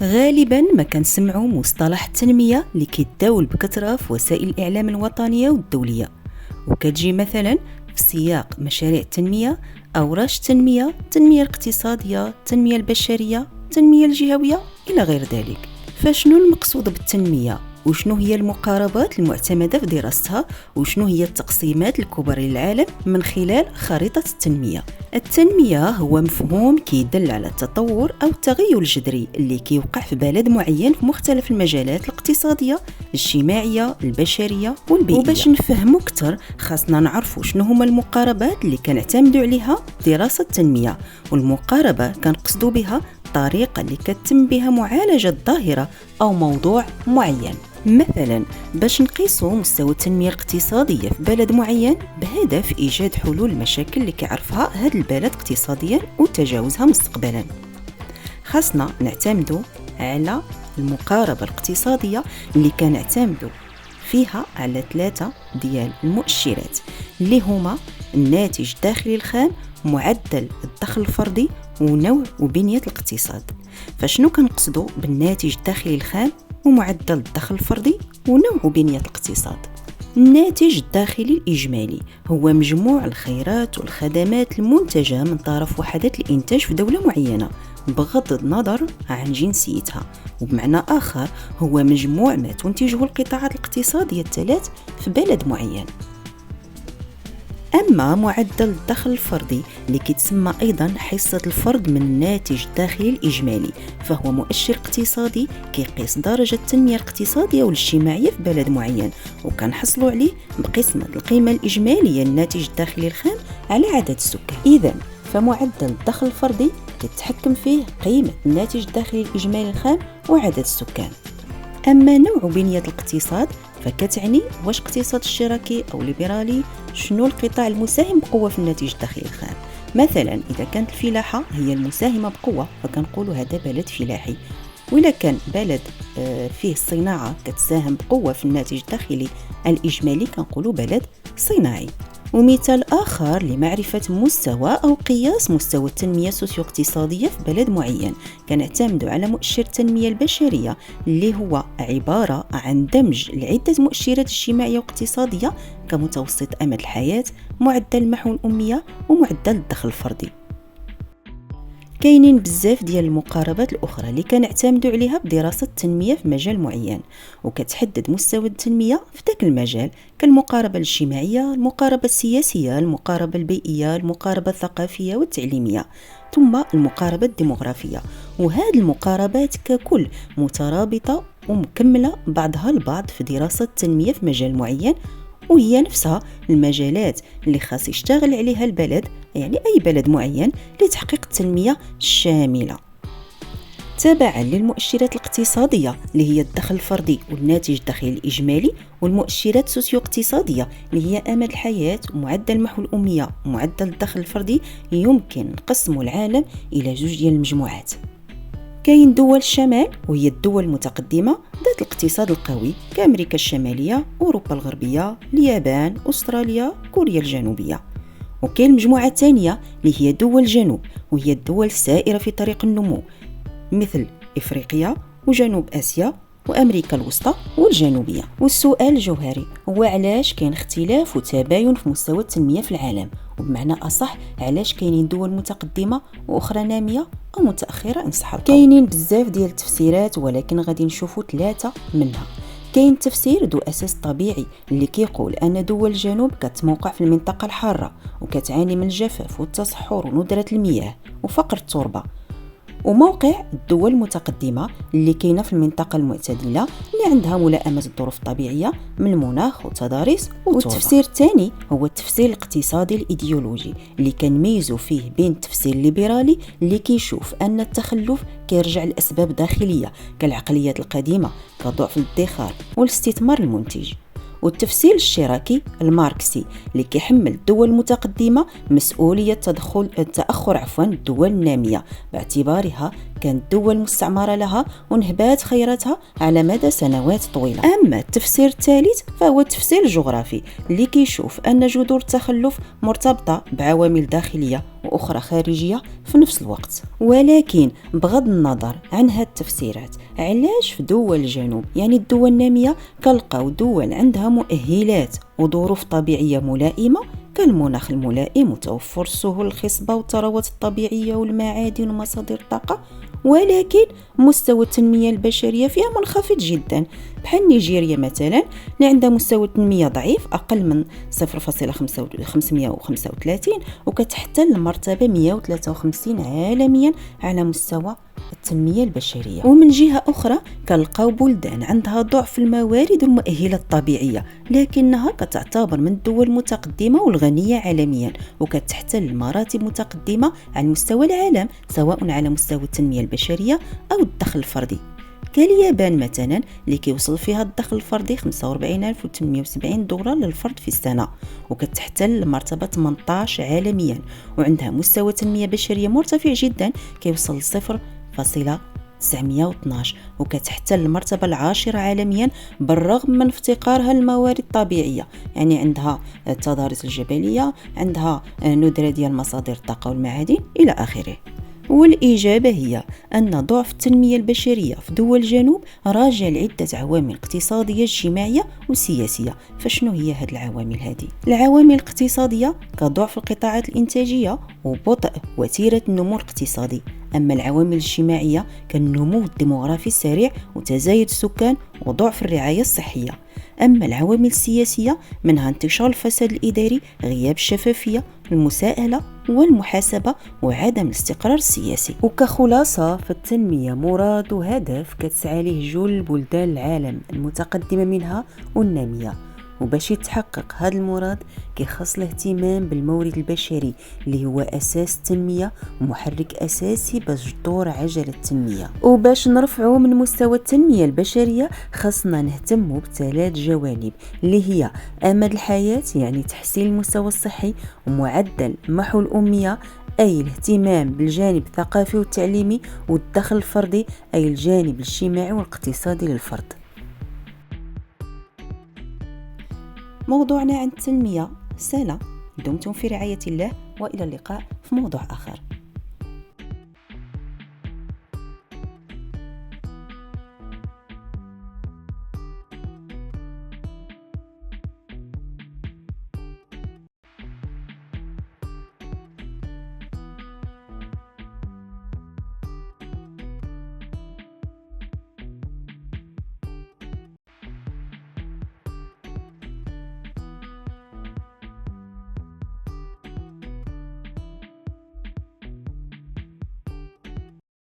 غالبا ما كنسمعوا مصطلح التنمية اللي كيتداول بكثرة في وسائل الإعلام الوطنية والدولية، وكتجي مثلا في سياق مشاريع التنمية، أوراش التنمية، التنمية الاقتصادية، التنمية البشرية، التنمية الجهوية إلى غير ذلك. فشنو المقصود بالتنمية؟ وشنو هي المقاربات المعتمدة في دراستها؟ وشنو هي التقسيمات الكبرى للعالم من خلال خريطة التنمية؟ التنمية هو مفهوم كيدل على التطور أو التغير الجذري اللي كيوقع في بلد معين في مختلف المجالات الاقتصادية، الاجتماعية، البشرية والبيئية. وباش نفهمو أكثر خاصنا نعرفوا شنو هما المقاربات اللي كنعتمدوا عليها دراسة التنمية. والمقاربة كنقصدوا بها الطريقة اللي كتم بها معالجة ظاهرة أو موضوع معين. مثلا باش نقيسوا مستوى التنمية الاقتصادية في بلد معين بهدف إيجاد حلول المشاكل اللي كيعرفها هذا البلد اقتصاديا وتجاوزها مستقبلا، خاصنا نعتمدوا على المقاربة الاقتصادية اللي كنعتمدوا فيها على 3 ديال المؤشرات اللي هما الناتج الداخلي الخام، معدل الدخل الفردي، ونوع وبنية الاقتصاد. فشنو كنقصدوا بالناتج الداخلي الخام ومعدل الدخل الفردي ونوع وبنية الاقتصاد؟ الناتج الداخلي الإجمالي هو مجموع الخيرات والخدمات المنتجة من طرف وحدات الإنتاج في دولة معينة بغض النظر عن جنسيتها، وبمعنى آخر هو مجموع ما تنتجه القطاعات الاقتصادية الثلاث في بلد معين. أما معدل الدخل الفردي اللي كيتسمى أيضا حصة الفرد من الناتج الداخلي الإجمالي، فهو مؤشر اقتصادي كيقيس درجة التنمية الاقتصادية والاجتماعية في بلد معين، وكنحصلوا عليه بقسمة القيمة الإجمالية للناتج الداخلي الخام على عدد السكان. إذن فمعدل الدخل الفردي كتحكم فيه قيمة الناتج الداخلي الإجمالي الخام وعدد السكان. أما نوع بنية الاقتصاد فكتعني واش اقتصاد اشتراكي أو ليبرالي، شنو القطاع المساهم بقوة في الناتج الداخلي الخام. مثلا إذا كانت الفلاحة هي المساهمة بقوة فكنقولوا هذا بلد فلاحي، وإذا كان بلد فيه الصناعة كتساهم بقوة في الناتج الداخلي الإجمالي كنقولوا بلد صناعي. ومثال آخر لمعرفة مستوى أو قياس مستوى التنمية السوسيو-اقتصادية في بلد معين كنعتمد على مؤشر التنمية البشرية اللي هو عبارة عن دمج لعدة مؤشرات اجتماعية واقتصادية كمتوسط أمد الحياة، معدل المحو الأمية، ومعدل الدخل الفردي. كاينين بزاف ديال المقاربات الأخرى اللي كنعتمدوا عليها بدراسة التنمية في مجال معين وكتحدد مستوى التنمية في ذاك المجال، كالمقاربة الاجتماعية، المقاربة السياسية، المقاربة البيئية، المقاربة الثقافية والتعليمية، ثم المقاربة الديموغرافية. وهذه المقاربات ككل مترابطة ومكملة بعضها البعض في دراسة التنمية في مجال معين، وهي نفسها المجالات اللي خاص يشتغل عليها البلد، يعني أي بلد معين، لتحقيق التنمية الشاملة. تبعا للمؤشرات الاقتصادية اللي هي الدخل الفردي والناتج الداخلي الإجمالي، والمؤشرات السوسيو-اقتصادية اللي هي أمد الحياة ومعدل محو الأمية ومعدل الدخل الفردي، يمكن نقسم العالم إلى 2 ديال المجموعات. كاين دول الشمال وهي الدول المتقدمة ذات الاقتصاد القوي كأمريكا الشمالية، أوروبا الغربية، اليابان، أستراليا، كوريا الجنوبية. وكاين المجموعة الثانية اللي هي دول الجنوب وهي الدول السائرة في طريق النمو مثل إفريقيا وجنوب آسيا وأمريكا الوسطى والجنوبية. والسؤال الجوهري هو علاش كاين اختلاف وتباين في مستوى التنمية في العالم، وبمعنى أصح علاش كاينين دول متقدمة وأخرى نامية أو متأخرة إن صح القول. كاينين بزاف ديال التفسيرات ولكن غادي نشوفوا 3 منها. كاين تفسير ذو أساس طبيعي اللي كيقول أن دول الجنوب كتموقع في المنطقة الحارة وكتعاني من الجفاف والتصحر وندرة المياه وفقر التربة، وموقع الدول المتقدمة اللي كاينه في المنطقة المعتدلة اللي عندها ملائمة الظروف الطبيعية من المناخ والتضاريس والتربة. والتفسير الثاني هو التفسير الاقتصادي الإيديولوجي اللي كنميزوا فيه بين التفسير الليبرالي اللي كيشوف أن التخلف كيرجع لأسباب داخلية كالعقليات القديمة كضعف الادخار والاستثمار المنتج، والتفسير الاشتراكي الماركسي اللي كيحمل الدول المتقدمة مسؤولية تأخر الدول النامية باعتبارها كانت دول مستعمرة لها ونهبات خيراتها على مدى سنوات طويلة. أما التفسير الثالث فهو التفسير الجغرافي اللي كيشوف أن جذور التخلف مرتبطة بعوامل داخلية وأخرى خارجية في نفس الوقت. ولكن بغض النظر عن هاد التفسيرات، علاش في دول الجنوب يعني الدول النامية كنلقاو دول عندها مؤهلات وظروف طبيعية ملائمة كالمناخ الملائم وتوفر السهول الخصبة والثروات الطبيعية والمعادن ومصادر الطاقة، ولكن مستوى التنمية البشرية فيها منخفض جدا، بحال نيجيريا مثلا اللي عندها مستوى تنمية ضعيف أقل من 0.535 وكتحتل المرتبة 153 عالميا على مستوى التنمية البشرية. ومن جهة أخرى كنلقاو بلدان عندها ضعف الموارد والمؤهلات الطبيعية لكنها كتعتبر من الدول المتقدمة والغنية عالميا وكتحتل مراتب متقدمة على مستوى العالم سواء على مستوى التنمية البشرية أو الدخل الفردي، كاليابان مثلا اللي كيوصل فيها الدخل الفردي 45870 دولار للفرد في السنة وكتحتل المرتبة 18 عالميا وعندها مستوى تنمية بشرية مرتفع جدا كيوصل 0.912 وكتحتل المرتبة 10 عالميا بالرغم من افتقارها للموارد الطبيعية، يعني عندها التضاريس الجبلية، عندها ندرة ديال مصادر الطاقة والمعادن إلى آخره. والإجابة هي أن ضعف التنمية البشرية في دول الجنوب راجع لعدة عوامل اقتصادية اجتماعية وسياسية. فشنو هي هذه العوامل هذه؟ العوامل الاقتصادية كضعف القطاعات الإنتاجية وبطء وتيرة النمو الاقتصادي. أما العوامل الاجتماعية كالنمو الديموغرافي السريع وتزايد السكان وضعف الرعاية الصحية. أما العوامل السياسية منها انتشار الفساد الإداري، غياب الشفافية، المساءلة والمحاسبة وعدم الاستقرار السياسي. وكخلاصة فالتنمية مراد وهدف كتسعى له جل البلدان العالم المتقدمة منها والنامية، وباش يتحقق هذا المراد كيخص الاهتمام بالمورد البشري اللي هو أساس التنمية ومحرك أساسي باش تدور عجلة التنمية. وباش نرفعوا من مستوى التنمية البشرية خاصنا نهتموا بثلاث جوانب اللي هي أمد الحياة يعني تحسين المستوى الصحي ومعدل محو الأمية أي الاهتمام بالجانب الثقافي والتعليمي، والدخل الفردي أي الجانب الاجتماعي والاقتصادي للفرد. موضوعنا عن التنمية سنة. دمتم في رعاية الله وإلى اللقاء في موضوع آخر.